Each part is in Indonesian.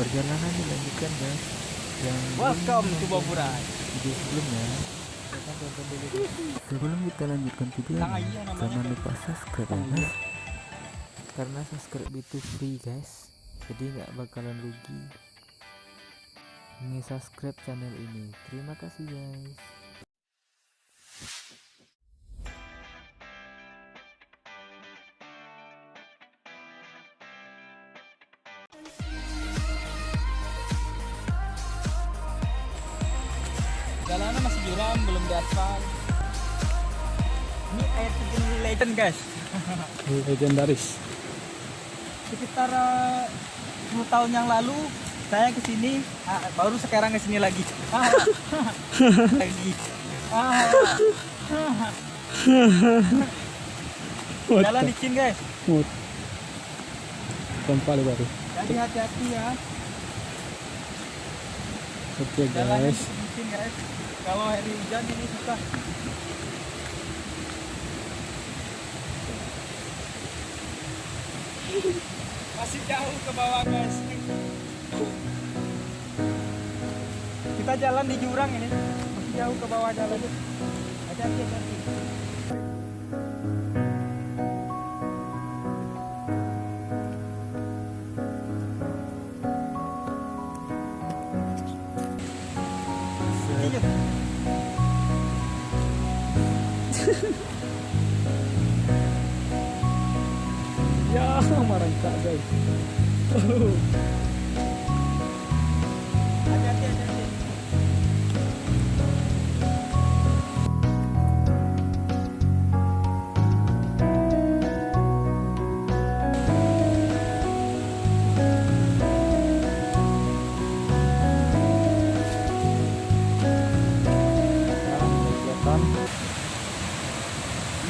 perjalanan dilanjutkan guys. Yang Welcome to Baburai. video sebelumnya. Silahkan tonton dulu guys. Sebelum kita lanjutkan video ini, jangan lupa subscribe ya guys. Karena subscribe itu free guys, jadi nggak bakalan rugi subscribe channel ini. Terima kasih guys. Jalanan masih curam, belum diaspal. Ini air terjun legend guys. Legendaris. Sekitar 10 tahun yang lalu saya kesini, baru sekarang kesini lagi. Lagi. Jalan licin guys. Tempat baru. Jadi hati-hati ya. Oke Jalannya guys. licin guys. Kalau hari hujan ini susah. Masih jauh ke bawah guys. Kita jalan di jurang ini. Masih jauh ke bawah jalan. Hati-hati. Iya. Ya, merangkak guys. Hati-hati.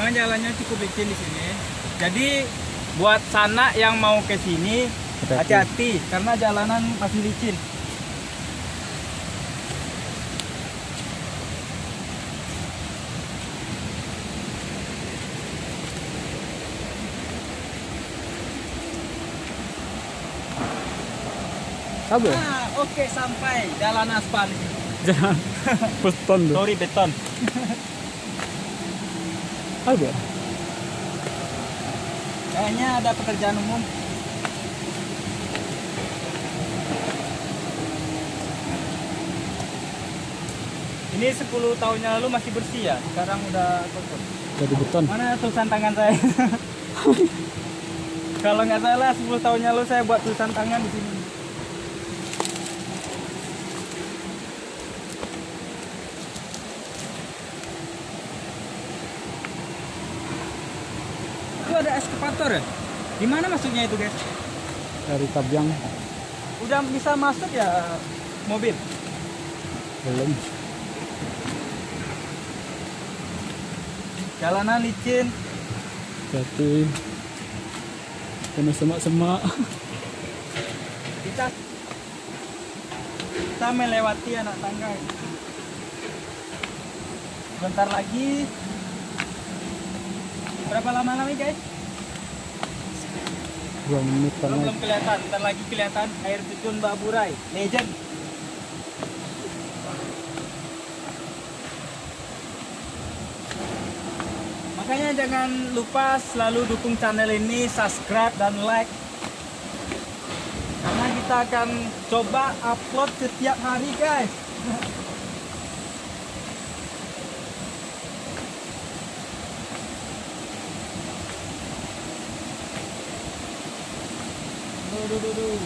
Memang jalannya cukup licin di sini. Jadi buat sana yang mau ke sini hati-hati karena jalanan masih licin. Apa? Oke, sampai jalan aspal ini. Jangan. Beton tuh. Sorry, beton. Apa? Kayaknya ada pekerjaan umum. Ini 10 tahun yang lalu masih bersih ya, sekarang udah kotor. Jadi beton. Mana tulisan tangan saya? Kalau nggak salah 10 tahun yang lalu saya buat tulisan tangan di sini. Itu ada eskavator ya? Di mana masuknya itu guys? Dari Tabyang. Udah bisa masuk ya mobil? Belum. Jalanan licin. Jadi penuh semak-semak. Kita melewati anak tangga. Bentar lagi. Berapa lama lagi guys? 2 menit Belum kelihatan. Bentar lagi kelihatan air terjun Baburai. Legend. Makanya jangan lupa selalu dukung channel ini, subscribe dan like. Karena kita akan coba upload setiap hari guys. Duh.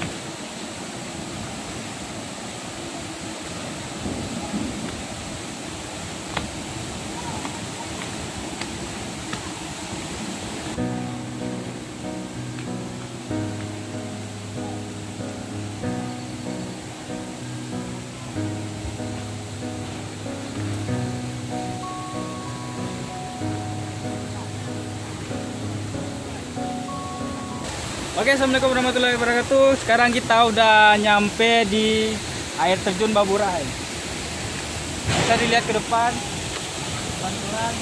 Oke, assalamualaikum warahmatullahi wabarakatuh. Sekarang kita udah nyampe di air terjun Baburai. Bisa dilihat ke depan. Pantulan.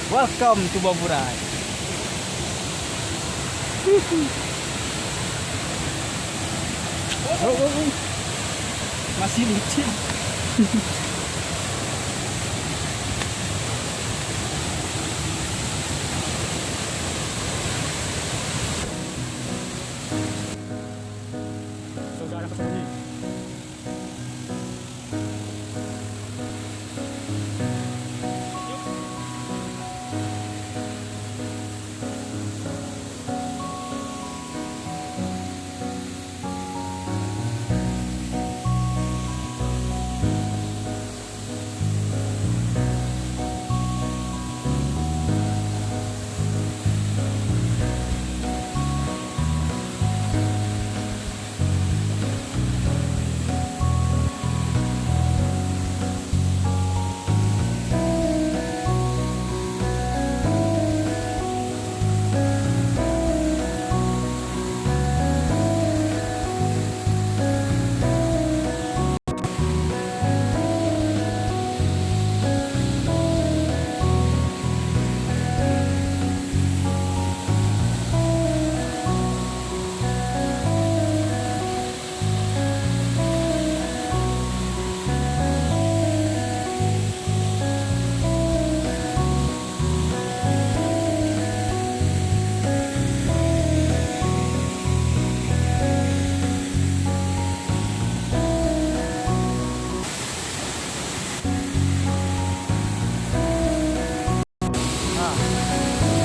Welcome to Baburai. Masih licin. Saudara kesini.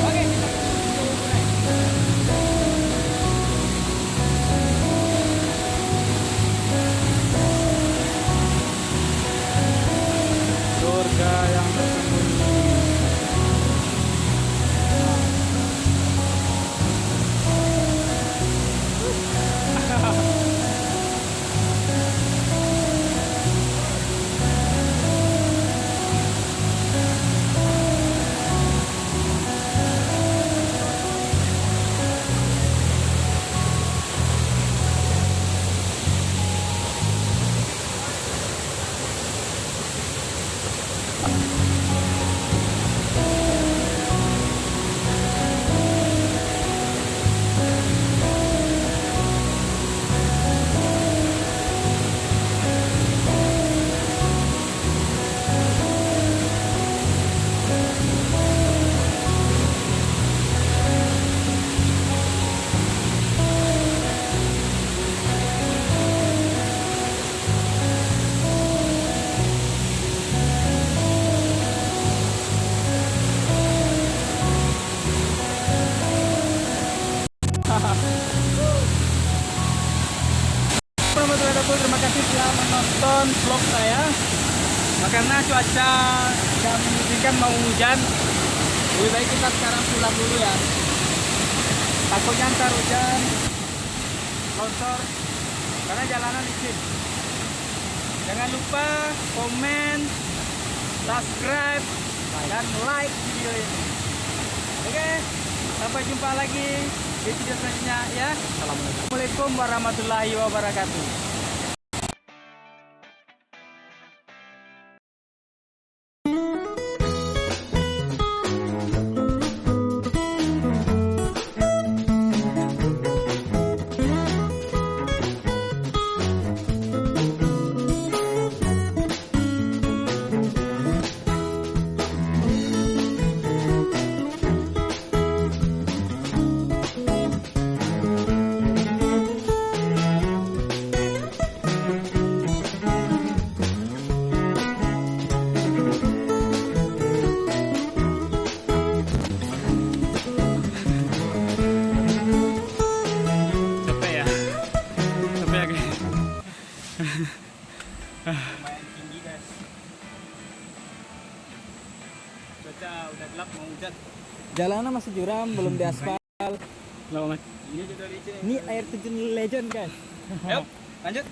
Oke, kita ke Buburai. Surga yang tersembunyi. Warahmatullahi wabarakatuh. Terima kasih telah menonton vlog saya. Karena cuaca tidak memungkinkan mau hujan, lebih baik kita sekarang pulang dulu ya. Takutnya ntar hujan, longsor, karena jalanan licin. Jangan lupa komen, subscribe, dan like video ini. Oke, sampai jumpa lagi di video selanjutnya ya. Assalamualaikum warahmatullahi wabarakatuh. Lumayan tinggi guys. Cuaca udah gelap mau hujan. Jalanan masih curam, belum diaspal. Lama. Ini juga licin. Ini air terjun legend guys. Ayo lanjut.